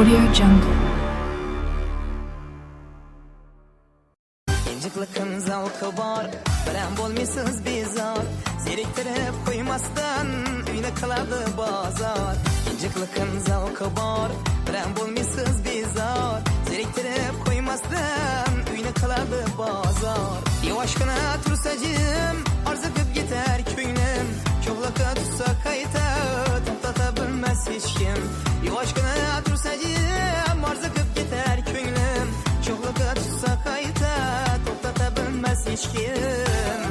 Audio Jungle. İnciklikin zavkı var, bilen bolmisiz bizar. Zeriktirip koymasdan uyni kıladı bazar. İnciklikin zavkı var, bilen bolmisiz bizar. Zeriktirip koymasdan uyni kıladı bazar. Yavaşkına tursacım, arzıkıp gider köynim. Çoğlaka tutsa kayta, toplata bilmez hiç kim. Yavaşkına tursacım, arzıkıp gider köynim. Çoğlaka tutsa kayta, toplata bilmez hiç kim.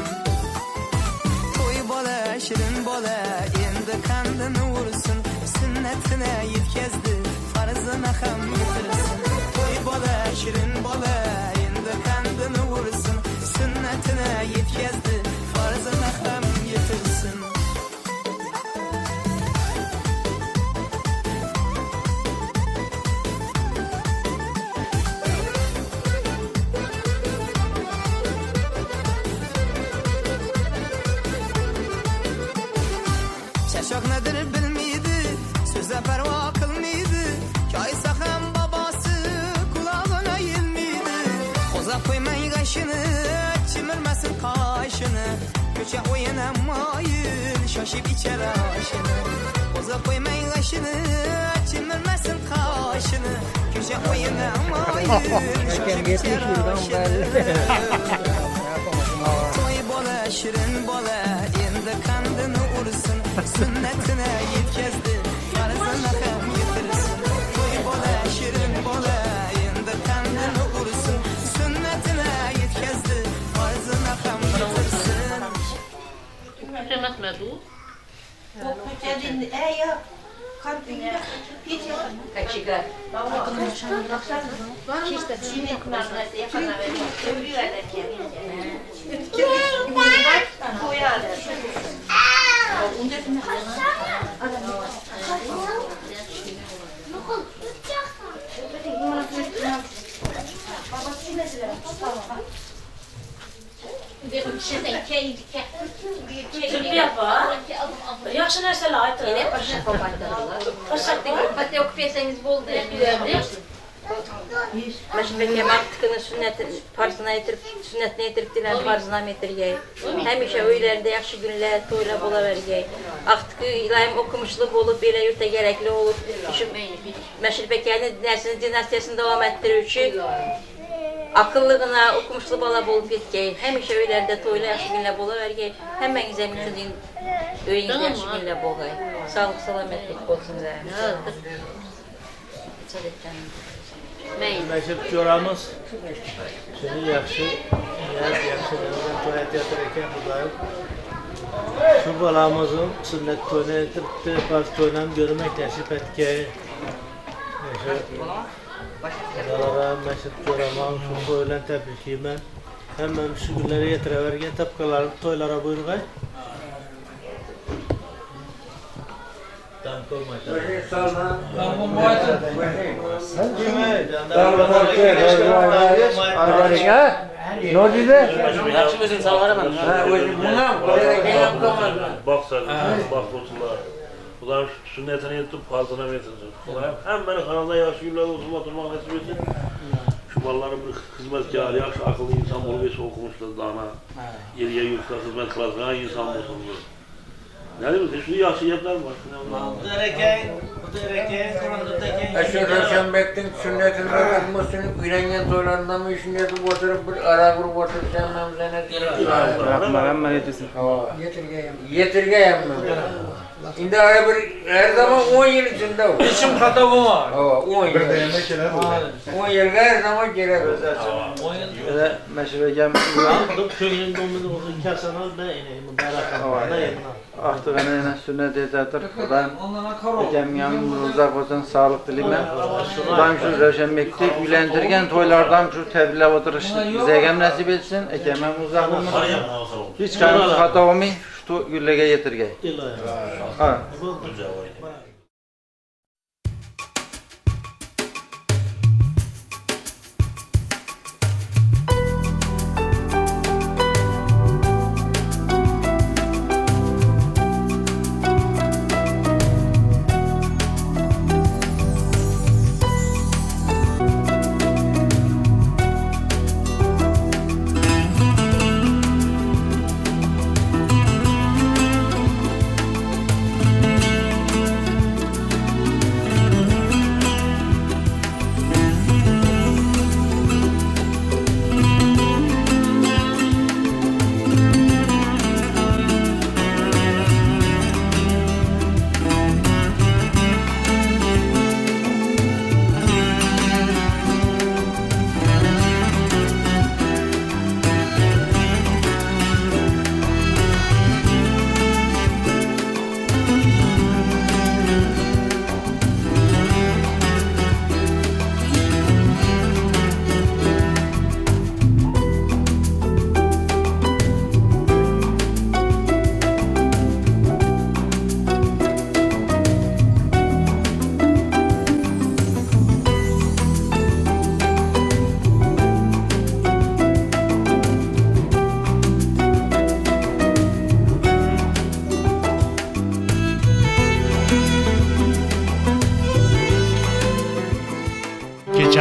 Toy bola, şirin bola, endi kandini vursun. Sünnetine yetkazdi, farzına ham yetirsin. Toy bola, şirin bola, endi kandini vursun. Sünnetine yetkazdi, farzına ham yetirsin. Şaşak nedir bilmiydi, söze perva kılmıydı. Kaysa hem babası kulağına yilmiydi. Oza koymayın kaşını, çimirmesin kaşını. Köçe oyuna mayıl, şaşıp içer aşını. Oza koymayın kaşını, çimirmesin kaşını. Köçe oyuna mayıl, şaşıp içer aşını. Toy bola, şirin bola, endi kandini ursun. Sünnetine yetkazdi, farzına ham yetirsin. Toy bola, şirin bola, endi kandini ursun. Sünnetine yetkazdi, farzına ham yetirsin. Kıymetmedi. Kaçıgar. Yaxşı narsalar aytib. Yine paşa kopardırırlar. Hatta okup yeseniz bol diye. Meşbeke maktıkını farzına yetirip, sünnetine yetirip dilen farzına metirgey. Hemişe öylerde yaxşı günler toyla bola vergey. Aktıkı ilayim okumuşlu bolup, böyle yurtta gerekli olup, Meşbeke'nin dersini dinastiyasını devam ettirir için akıllığına okumuşlu bala bolup yetkey. Hemişe öylerde toyla yaxşı günler bola vergey. Hemen izlemin için öyünüzde yaxşı günler bolay. Sağlık, salametlik olsun da. Meşhur çoramız seni yaxşı tuvalet yatırırken buradayım. Şu balamızın sünnet toyuna yetiripti, farz toyuna görmek nasip etki. Adalara meşhur çoramam, şu toyla tebrikiyim ben. Hemen şu günleri yetirevergen tapkalarım toylara buyurgay. Tam koymayın. Ne oldu de? Bak sen, bak kurtullar. Ulan sünnetine yetip fazlana getirecek. Hem beni kanalda yaşlı günlerde oturmak nasip etsin. Şu malların bir hizmetkârı, yaşlı akıllı insan olmaysa okumuşlar dana. Yeriye yurtta hizmet kılasın, insan olsun. Ne demek? Şu yaşayacaklar mı? Bu dereken Kur'an'daki Eşrefenbek'tin sünnetini kılmasını ürengen toylarında mı sünneti oturup bir ara grup oturup sen memzenet yetirgeyem mi? Şimdi her zaman 10 yıl içinde o. İçim katabı var. 10 yıl. 10 yıl her zaman gerek o. Meşhur uyandım köyün domunu oldu kasana ben ineyim mübarek ben Artık yine sünnet ededir. Kudan cemiyanın uzak olsun, sağlık dilerim. Kudan şu Rövşenbek'te ülendirgen toylardan şu tebliğ oturuş bize gem nasip etsin. Ekemem uzak olsun. Hiç kanımız hata olmayı şu güllege getirgey. Ha.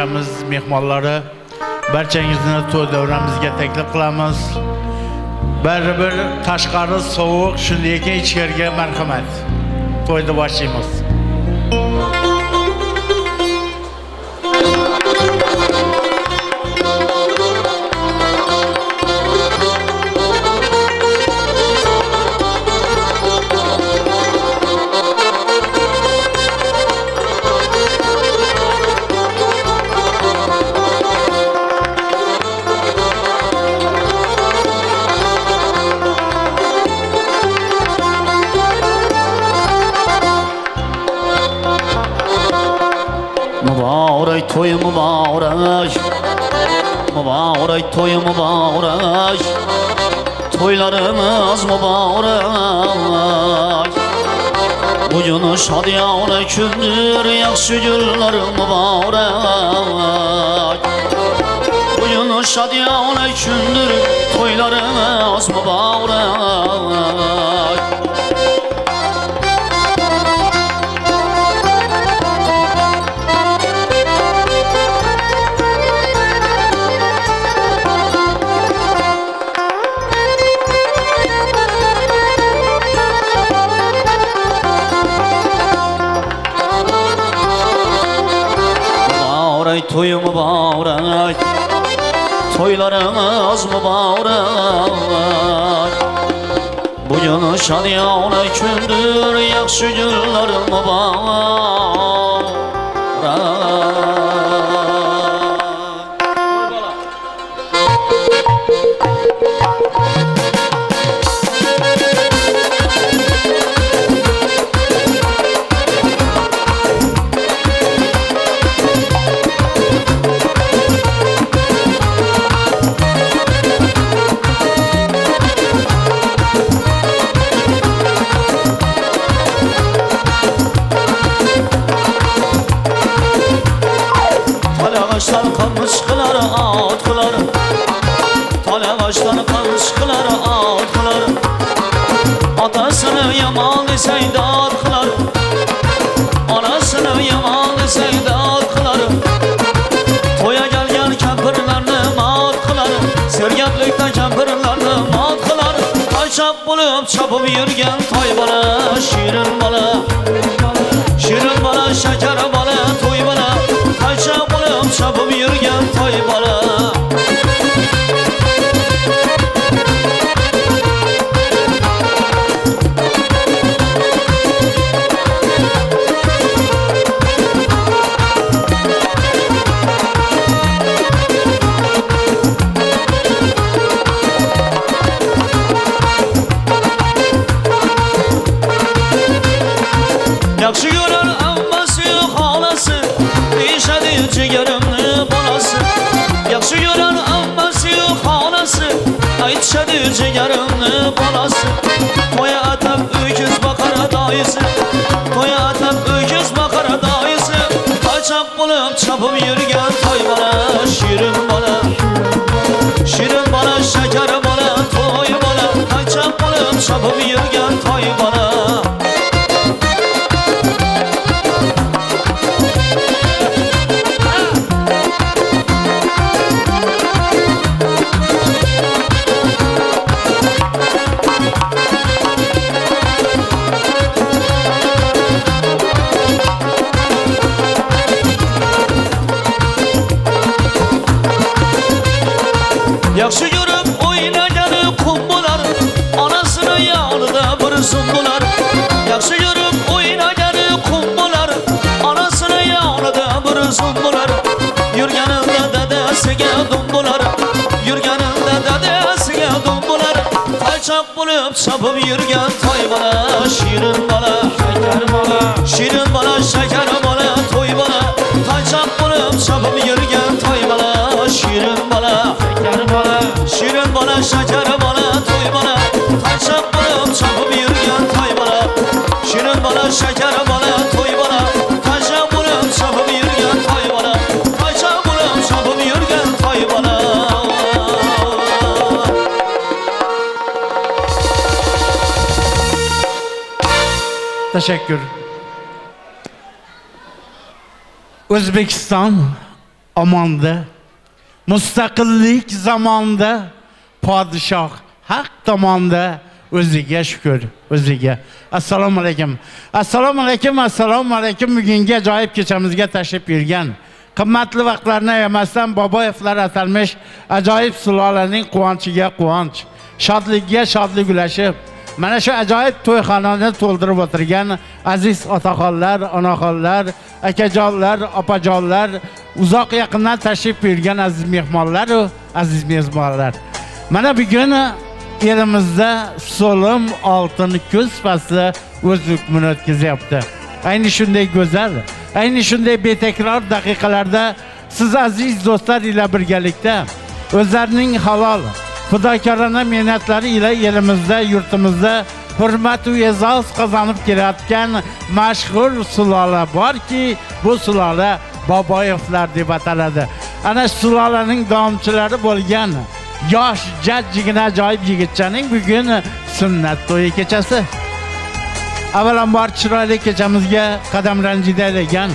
ölkəmiz mehmanları barchangizni to'y davramizga taklif qilamiz. Baribir tashqari sovuq, shunday ekan ichkariga marhamat. To'yni boshlaymiz. Mübarek toy mübarek, mübarek toy mübarek, toylarımız mübarek. Bugün şadiyane gündür, yaxşı günler mübarek. Bugün şadiyane gündür, toylarımız mübarek. Toy mübarek, toylarımız mübarek. Bugün şadiyane gündür, yaxşı günler mübarek. Ağaçlar kalmış kılar atlar, tale ağaçlar kalmış kılar atlar. Atasını yaman seydat kılar, anasını yaman seydat kılar. Toya gelgen kempirlerini mat kılar, sergaplikte kempirlerini mat kılar. Kaçak bulup çapıp yürgen toy bala, şirin bala, şirin bala, şeker bala, toy bala. Kaçak bulup çapıp yürgen toy bala. Yaxşı görür ammasi xolasi, deyishadi jigarimni bolasi. Yaxshi görür ammasi xolasi, aytishadi jigarimni bolasi. To'ya atab o'kiz baqara doisi, to'ya atab o'kiz baqara doisi. Qochoq bo'lib chopib yurgan toy bola, shirin bola, shirin bola, shakar bola, to'y bola. Qochoq bo'lib chopib yurgan toy bola. Yaxşı görüp oynaganı kumbular, anasını yanında bir zumbular. Yaxşı görüp oynaganı kumbular, anasını yanında bir zumbular. Yurganında dadasiga dumbular, yurganında dadasiga dumbular. Qochoq bo'lib chopib yurgan toy bola, shirin bola, shakar bola, shirin bola, shakar bola, toy bola. Qochoq bo'lib chopib yurgan toy bola, shirin bola, shakar bola, shirin bola, shakar bola, toy bola. Qochoq bo'lib chopib yurgan toy bola, shirin bola, shakar bola, toy bola. Qochoq bo'lib chopib yurgan toy bola, qochoq bo'lib chopib yurgan toy bola. Teşekkür. O'zbekiston omonda, mustaqillik zamonida podshoh haq tomonda o'ziga shukr, o'ziga. Assalomu alaykum. Assalomu alaykum, assalomu alaykum. Bugungi ajoyib kechamizga tashrif buyurgan qimmatli vaqtlarni ayamasdan Boboyevlar atalmish ajoyib sulolaning quvonchiga quvonch, shodligiga shodlik ulashib, mana shu ajoyib to'yxonani to'ldirib o'tirgan aziz otaxonlar, onaxonlar, akajonlar, opajonlar, uzoq yaqindan tashrif buyurgan aziz mehmonlar va aziz mezbonlar. Mana bugun elimizda so'lim oltin kuz fasli o'z hukmini o'tkazyapti. Ayni shunday go'zal, ayni shunday betakror daqiqalarda siz aziz do'stlar ila birgalikda o'zlarining halol, fidokorona mehnatlari ila elimizda, yurtimizda hurmat va e'zoz qozonib kelayotgan mashhur sulola borki, bu sulola Boboyevlar deb ataladi. Ana shu sulolaning davomchilari bo'lgan yosh jajjigina ajoyib yigitchaning bugun sunnat to'yi kechasi. Avvalambor chiroyli kechamizga qadam ranjidaydigan,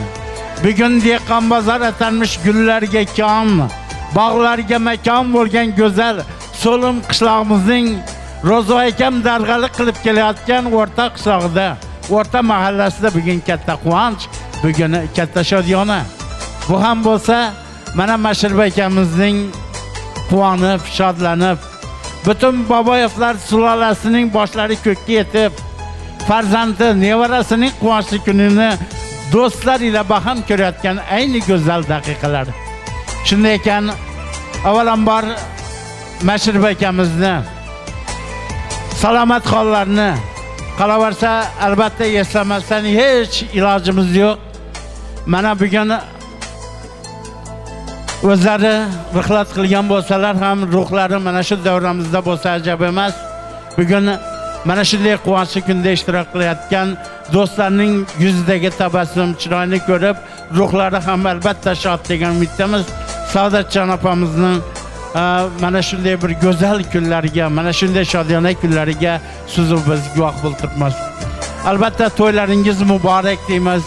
bugun dehqon bozor atalmish gullarga kon, bog'larga makon bo'lgan go'zal So'lim qishlog'imizning Ro'zo akam darg'alik qilib kelayotgan o'rta qishlog'ida, o'rta mahallasida bugun katta quvonch, bugun katta shodiyona. Bu ham bo'lsa, mana Mashirba akamizning quvonib, shodlanib, butun Boboyevlar sulolasining boshlari ko'kka yetib, farzandi, nevarasining quvonchli kunini do'stlar ila baham ko'rayotgan ayni go'zal daqiqalar. Shunday ekan, avvalambor Mashirba akamizni salomat hollarni qolaversa albatta eslamasdan hech ilojimiz yo'q. Mana bugun o'zlari rixlat qilgan bo'lsalar ham ruhlari mana shu davramizda bo'lsa ajab emas. Bugun mana shunday quvonchli kunda ishtirok qilayotgan do'stlarning yuzidagi tabassum chiroyini ko'rib, ruhlari ham albatta shod degan umiddamiz. Saodatjon opamizning mana shunday bir go'zal kunlariga, mana shunday shodiyona kunlariga sizu biz guvoh bo'lib turibmiz. Albatta to'ylaringiz muborak deymiz.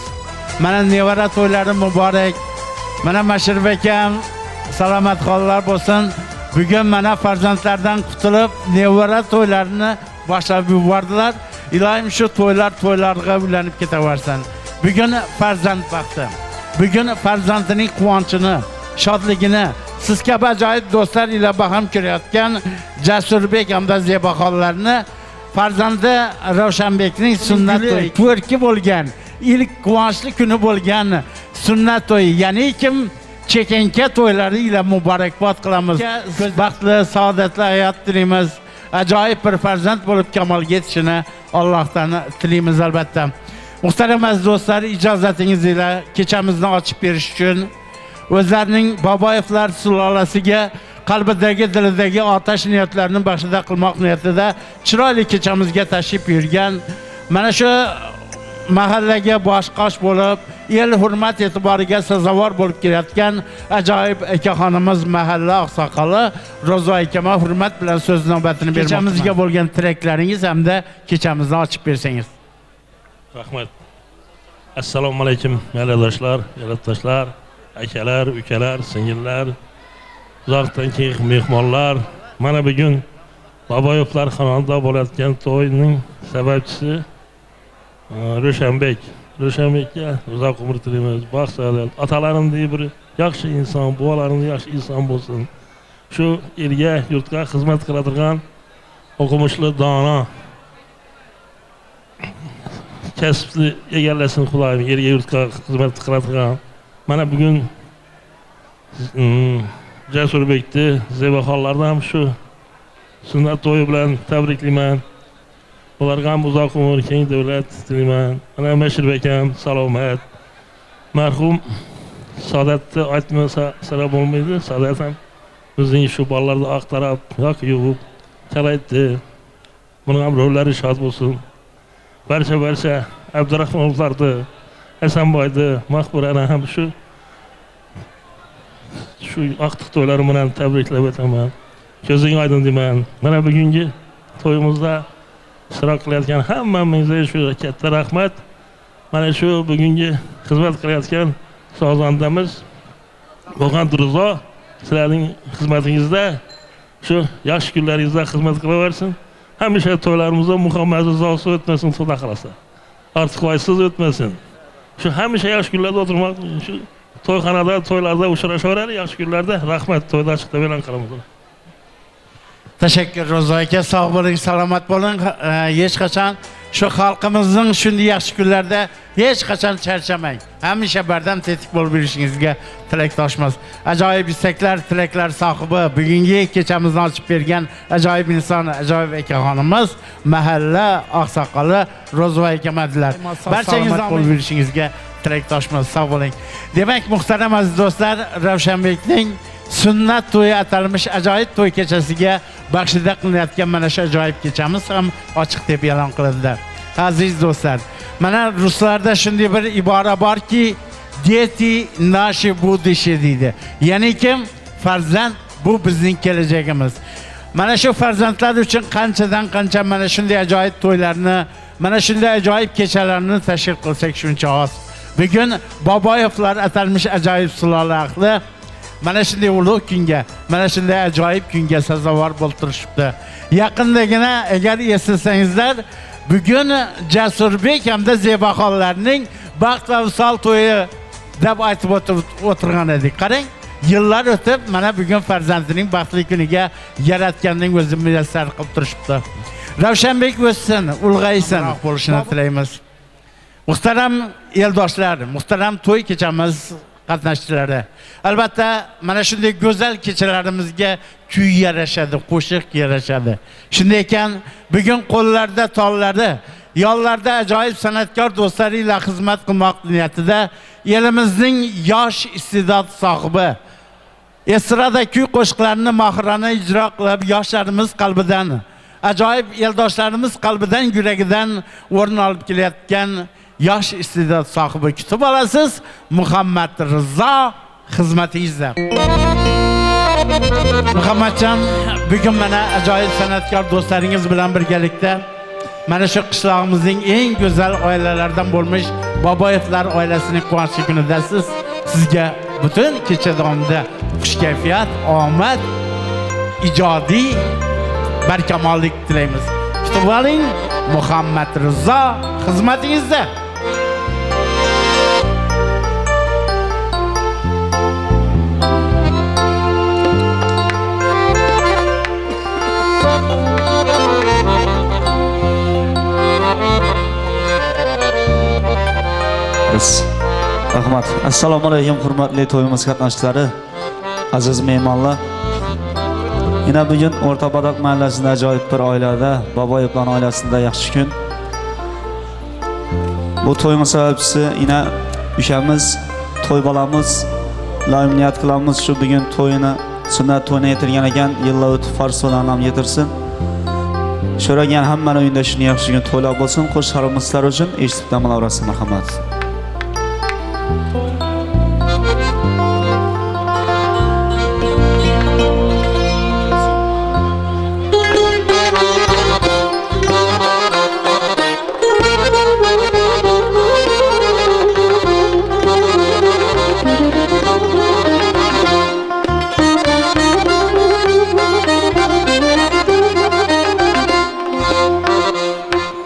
Mana nevara to'ylari muborak. Mana Mashirba akam salomat hollar bo'lsin. Bugun mana farzandlardan qutulib nevara to'ylarini boshlab yubordilar. Ilohim shu to'ylarga ulanib ketaversin. Bugun farzand vaqti. Bugun farzandining quvonchini, shodligini siz kabi ajoyib do'stlar ila baham ko'rayotgan Jasurbek hamda Zebaxonlarni farzandi Ravshanbekning sunnat to'yi ko'rki bo'lgan, ilk quvonchli kuni bo'lgan sunnat to'yi, ya'ni kim chekenka to'ylari ila muborakbod qilamiz. Baxtli, saodatli hayot tilaymiz. Ajoyib bir farzand bo'lib kamolga yetishini Allohdan tilaymiz albatta. Muhtaram aziz do'stlar, ijozatingiz ila kechamizni ochib berish uchun o'zlarining Boboyevlar sulolasiga qalbidagi, dilidagi otash niyatlarini baxshida qilmoq niyatida chiroyli kechamizga tashrif buyurgan, mana shu mahallaga bosh-qosh bo'lib, el hurmat e'tiboriga sazovor bo'lib kelayotgan ajoyib akaxonimiz mahalla oqsoqoli Ro'zo akama hurmat bilan so'z navbatini bermoqchiman. Kechamizga bo'lgan tilaklaringiz hamda kechamizni ochib bersangiz. Rahmat. Assalomu alaykum, yaradoshlar, yurtdoshlar, akalar, ukalar, singillar, uzoqdan kelgan mehmonlar. Mana bugun Boboyevlar xonadonida bo'layotgan to'yning sababchisi Ravshanbekka uzoq umr tilaymiz. Baxt sa'odat. Otalarimdek bir yaxshi inson, buvalarimdek yaxshi inson bo'lsin. Shu elga, yurtga xizmat qiladigan o'qimishli, dono, kasbni egallasin Xudoyim, elga, yurtga xizmat qiladigan. Mana bugun Jasurbekni, Zebaxonlardan shu sunnat to'yi bilan tabriklayman. Ularga ham uzoq umr, keng davlat tilayman. Mana Mashirba akam salomat. Marhum Saodatni aytmasa sira bo'lmaydi. Saodat ham bizning shu bolalarni aqtarab, yoki yuvib, chalaytdi. Buning ham ruhlari shod bo'lsin. Barcha Abdurahmonovlarni, Hasanboyni, Maqburani ham shu vaqt to'ylari bilan tabriklab o'taman. Ko'zing oydin deyman. Mana bugungi to'yimizda ishtirok qilayotgan hammamizga shu katta rahmat. Mana shu bugungi xizmat qilayotgan sozandamiz Qo'qon Turzo sizlarning xizmatingizda shu yaxshi kunlaringizda xizmat qilaversin. Hamisha to'ylarimizda Muhammad rizosi o'tmasin, xudo xolasa. Ortiqlaysiz o'tmasin. Shu hamisha yaxshi kunlarda o'tirmoq, shu to'yxonada, to'ylarda uchrashaveradi, yaxshi kunlarda. Rahmat, to'yda chiqib e'lon qilamiz. Teşekkür Ro'za aka, sog' bo'ling, salomat bo'ling. Hech qachon shu xalqimizning shunday yaxshi kunlarda hech qachon charchamang. Hamisha bardam tetik bo'lib yurishingizga tilakdoshmiz. Ajoyib istaklar, tilaklar sohibi, bugungi kechamizni ochib bergan ajoyib inson, ajoyib akaxonimiz, mahalla oqsoqoli Ro'za akamadilar. Barchangizga bo'lib yurishingizga tilakdoshmiz. Sog' bo'ling. Demak, muhtaram aziz do'stlar, Ravshanbekning sunnat to'yi atalmish ajoyib to'y kechasiga baxshida qilinayotgan mana shu ajoyib kechamiz ham ochiq deb e'lon qilindi. Aziz do'stlar, mana ruslarda shunday bir ibora borki, "Deti nashi budishi" deydi. Ya'ni kim? Farzand bu bizning kelajagimiz. Mana shu farzandlar uchun qanchadan qancha mana shunday ajoyib to'ylarni, mana shunday ajoyib kechalarni tashkil qilsak shuncha oz. Bugun Boboyevlar atalmish ajoyib sulola ahli mana shunday ulug' kunga, mana shunday ajoyib kunga sazovor bo'lib turishibdi. Yaqindagina agar eslasangizlar, bugun Jasurbek hamda Zebaxonlarning baxt va visol to'yi deb aytib o'tirgan edik. Qarang, yillar o'tib, mana bugun farzandining baxtli kuniga yaratganning o'zi muyassar qilib turishibdi. Ravshanbek o'ssin, ulg'aysin bo'lishini tilaymiz. Muhtaram eldoshlar, muhtaram to'y kechamiz qatnashchilari. Albatta, mana shunday go'zal kechalarimizga kuy yarashadi, qo'shiq yarashadi. Shunday ekan, bugun qo'llarda tollari, yollarda ajoyib san'atkor do'stlaringizga xizmat qilmoq niyatida elimizning yosh iste'dod sohibi, estrada kuy qo'shiqlarini mohirona ijro qilib, yoshlarimiz qalbidan, ajoyib eldoshlarimiz qalbidan, yuragidan o'rin olib kelayotgan yosh iste'dod sohibi kutib olasiz. Muhammad Rizo xizmatingizda. Muhammadjon, bugun mana ajoyib san'atkor do'stlaringiz bilan birgalikda mana shu qishlog'imizning eng go'zal oilalaridan bo'lmish Boboyevlar oilasining quvonchli kunidasiz. Sizga butun kecha davomida xush kayfiyat, omad, ijodiy barkamollik tilaymiz. Kutib oling, Muhammad Rizo xizmatingizda. Rahmat. Assalomu alaykum hurmatli to'yimiz qatnashchilari, aziz mehmonlar. Yana bugun O'rtabadoq mahallasida ajoyib bir oilada, Boboyevlar oilasida yaxshi kun. Bu to'yimiz sababchisi yana o'shamiz to'y bolamiz, loyim niyat qilamiz shu bugun to'yini, sunnat to'yini yetirgan ekan, yillar o'tib farsolarni ham yetirsin. So'ragan hammaning uyida shuni yaxshi kun to'ylab bo'lsin, qo'shqarimizlar uchun eshitib damalavrasin, marhamat.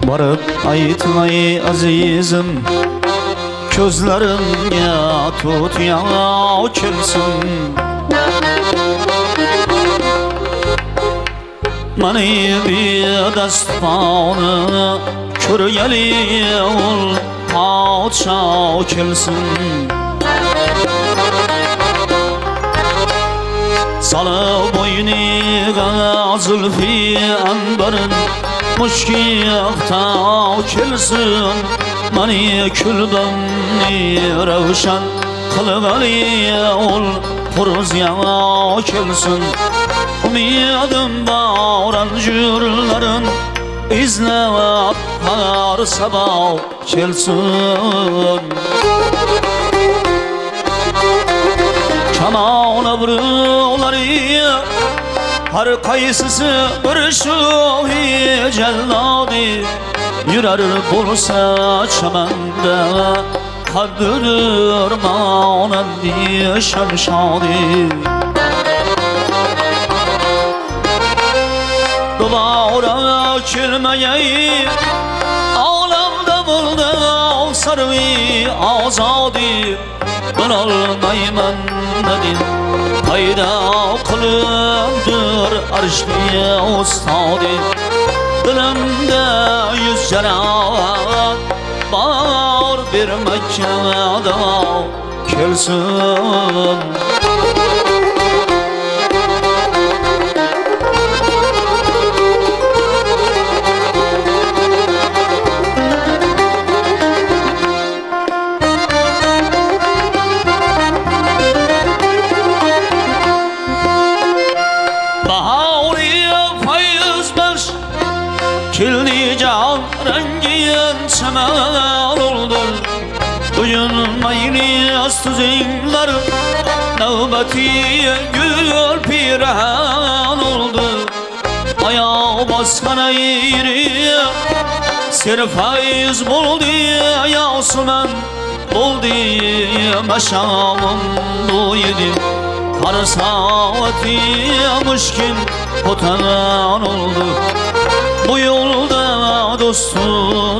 Barıp aytmay azizim, közlerimge tut yana kelsin. Mani bir dastpağını körgeli ol padşah kelsin. Salı boyniga zülfi ambarın Muşkiyakta kelsin, mani külbamni ravshan qilg'ali ol Qur'ziya kelsin. Umidim bor anjurlarin izlab har sabah kelsin. Kamon abrulari har qaysisi bir shuhi jallodi yurar bo'lsa chamanda kandırma dişan şadi Duvara kilmeyi Ağlamda buldu sarvi azadi Bilolmayman dedin Payda kılımdır arşli ustadi Dilimde yüz canavar Bar bir Mekke'de kelsin Kildi can rengin çemen oldu Duyulmayın astüzünler Nöbeti gül piran oldu Ayağı baskan eğri Sirfayız buldu Yasumen buldu Meşamım duydu Kar saati müşkin Potan oldu Bu yolda dostu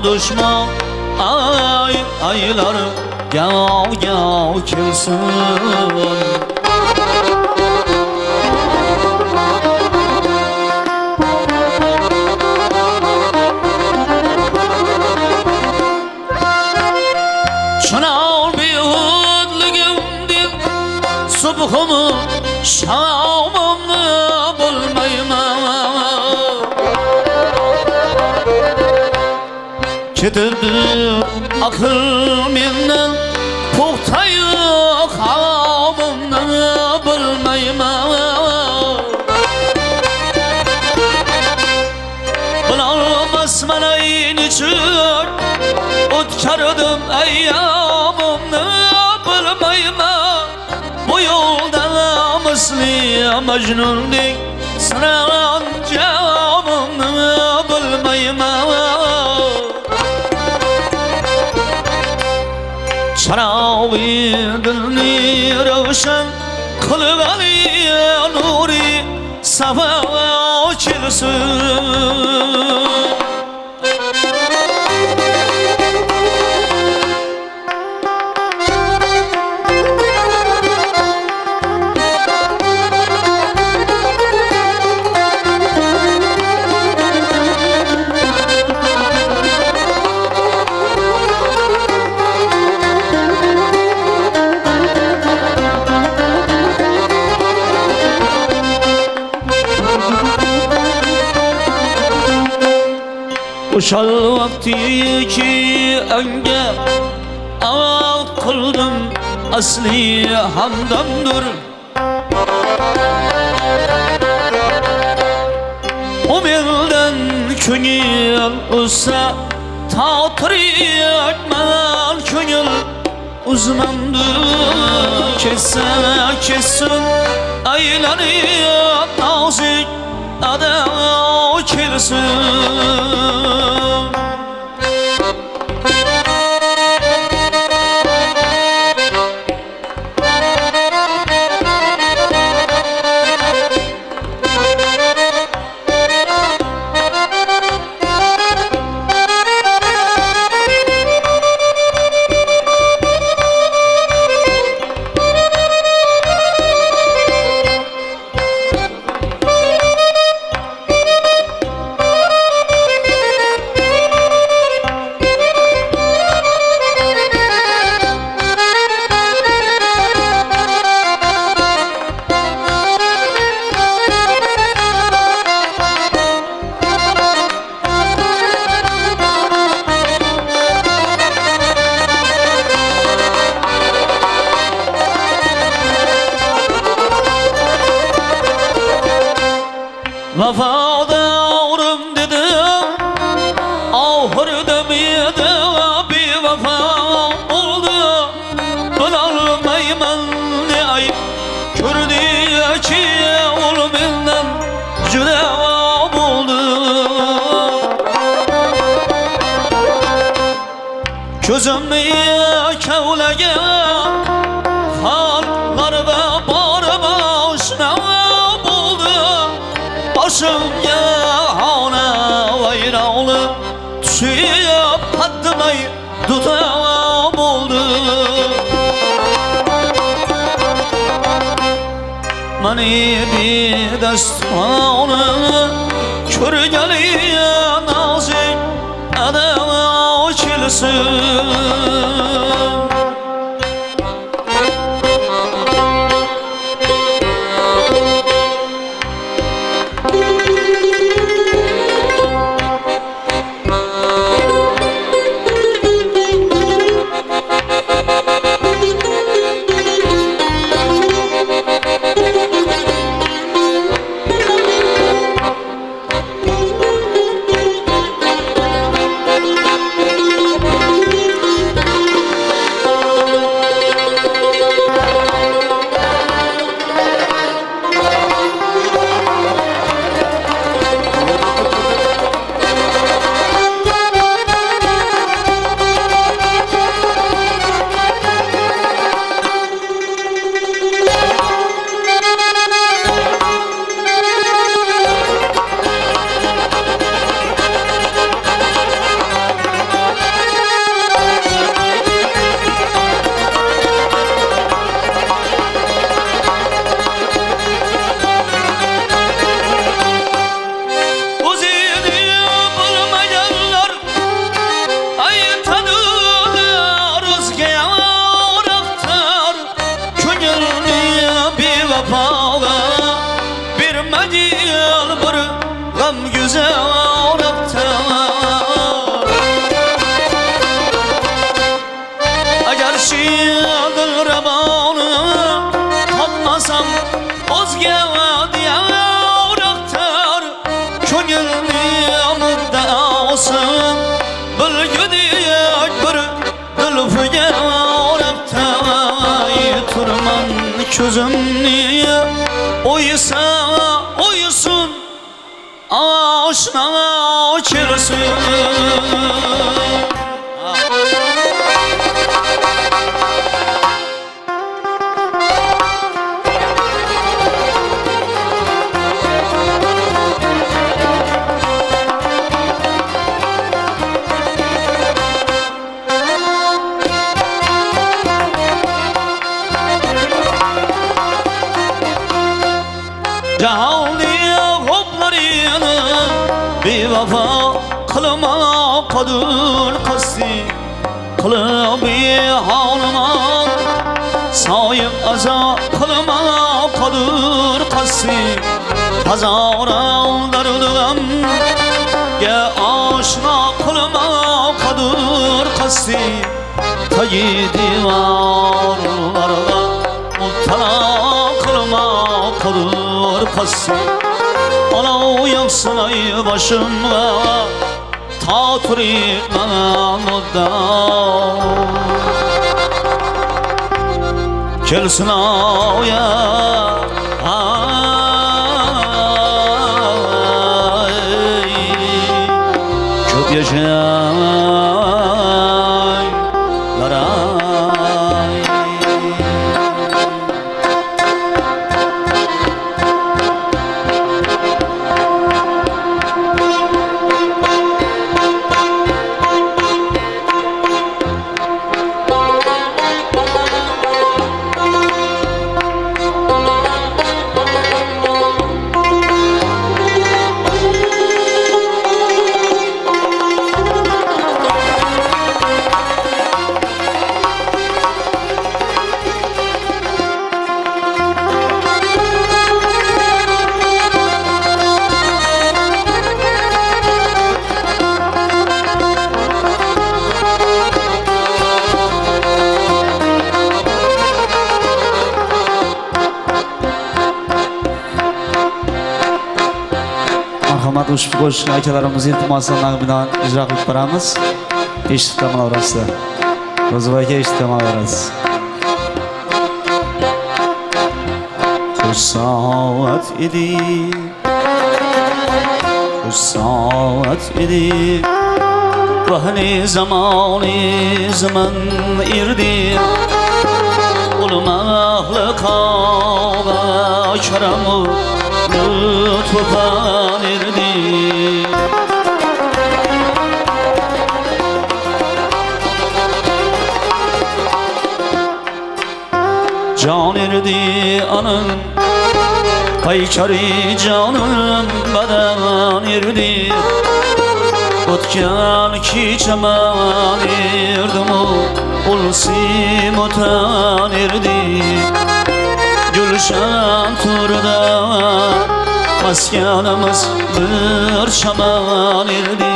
düşman aylar yav kelsin Çınar bir hudligimdi subhumu şamımı bulmayman Ketirdi akıl menden Puhtayı kavmını bilmeyman Bulamaz menayın için Utkardım eyyamımı bilmeyman Bu yolda misli Mecnun'dik Sıran camımı bilmeyman Şarabi dilni ravşan Kılıgali nuri Safa çilsin Uşal vakti ki önce Ağal kıldım asli hamdamdır O belden köngül olsa Tatri etmen köngül uzmandır Kessin aylanıp nazik Ada kelsin Vefadârım dedim Ahır demiyede bir vefa oldu Bilolmayman ne ayıp Kürdü ki ol benden Juda buldu Gözümni kavlagan xalqlar va bor boshna bo'ldi. Boshimga xona vayronli tushib haddimay duta bo'ldi. Mani bedastoni ko'rgali nozik adam ochilsin. Ko'zimni o'ysa o'ysin oshna ochilsin. Bevafa qilma qadur qasdi qilib holima soyib azo qilma qadur qasdi hazoran dardim ga oshno qilma qadur qasdi tagi divorlarga muttala qilma qadur qasdi. Olov yoqsin ay boshimga ta turibman muddam. Kelsin oya ko'p yashaylar ay. Marhamat ushbu qo'shiq akalarimiz iltimoslarni bilan ijro qilib boramiz. Eshitib tamalarasiz. Ro'ziba aka eshitib tamalarasiz. Xush idi. Xush idi. Bahni zaman irdi Ulu mahlukaga Karamu lütfan irdi Can irdi anın Paykari canın badan irdi O'tgan ki chaman erdimu ulsim o'tan erdi Gulshan turda maskanimiz bir chaman erdi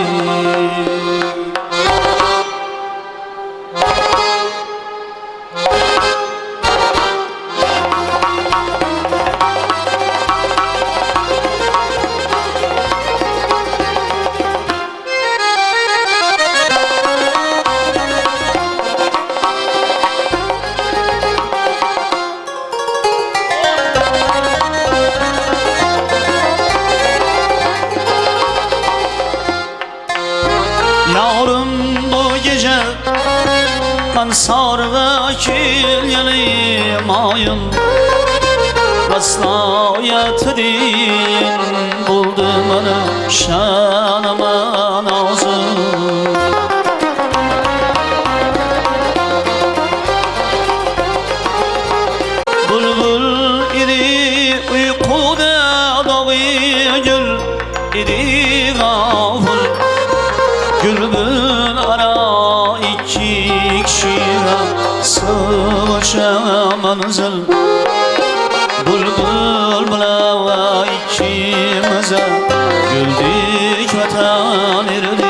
Yavrum bu gece ben sarığa kilyelim ayın Vaslayet din buldum onu şanıma nazım Bülbül idi uykuda dağı gül idi gafır Gülbün ara iki kişiye sığışa manzil Bülbül bula ikimize güldük vatan erdi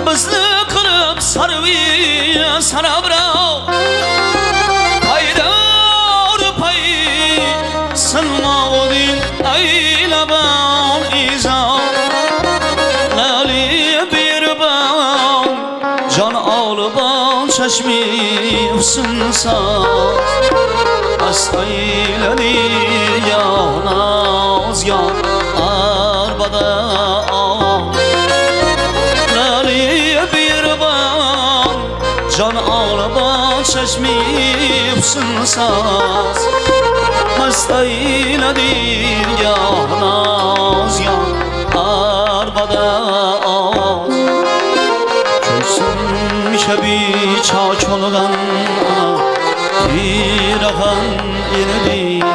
Bizni qilib sarviya sarabra Paydar pay silmovdin aylaban iza Lali birban can olban chashmi ufsinsaz Astayladi ya naz ya arbada Can ağlaba çeşmi ufsinsaz Mast eyledin ya naz ya arbada az Köksün şebi çaçolgan ana Tirahan inedi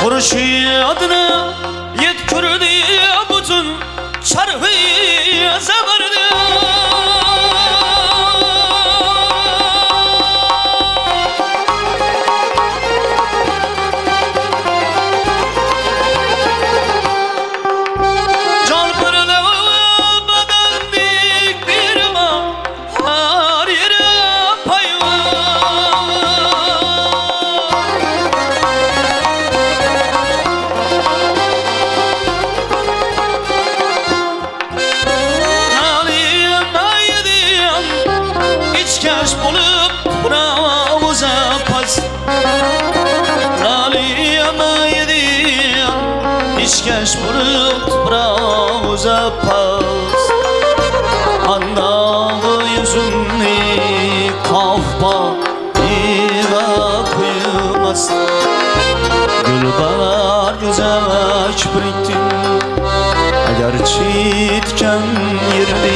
Xurşidini yetkirdi bütün çarhı zabardı Can pırlı badandik bir ma her yere pay İçkeş bulup buramıza pas Laliyeme yediyen İçkeş bulup buramıza pas Andağı yüzünü kafba Diva kuyu uzak biriktin agar chitkan yerdi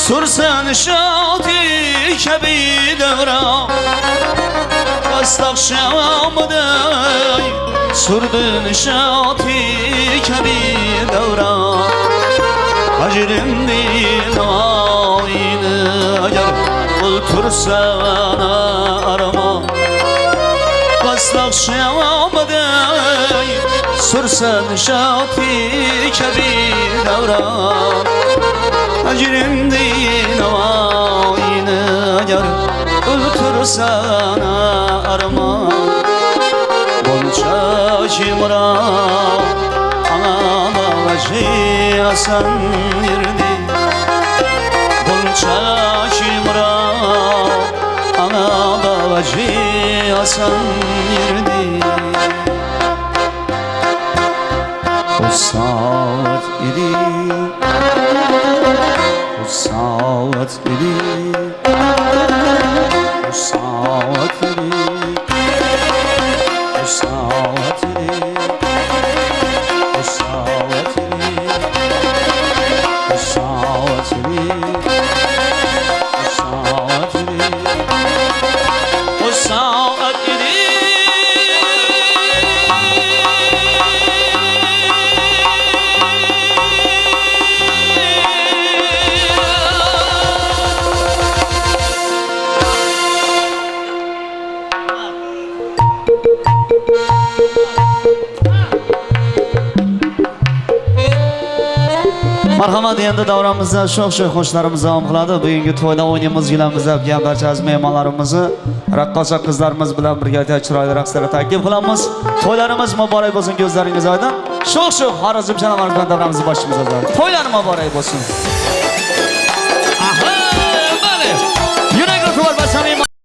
Sursan şati kebi devra Astak şamaday Surdun şati kebi devra Hacirim din ayını Agar otursana arama Astak şamaday Sursan şati kebi devra Hacirim din ayını Agar otursana arama Bolca cimra Ana babacı asan yerdi Bolca cimra Ana babacı asan yerdi O saat idi O saat idi O saat idi O saat idi O saat idi O saat idi O saat idi O saat idi Marhamat, endi davramizda sho'x-sho'x qo'shiqlarimiz davom qiladi. Bugungi to'yda o'ynaymiz, gulamiz bo'lgan barcha aziz mehmonlarimizni raqqosa qizlarimiz bilan birga chiroyli raqslarga taklif qilamiz. To'ylarimiz muborak bo'lsin, ko'zlaringiz oydin. Sho'x-sho'x Xorazm chanalarimiz bilan davramizni boshlaymiz. To'ylar muborak bo'lsin.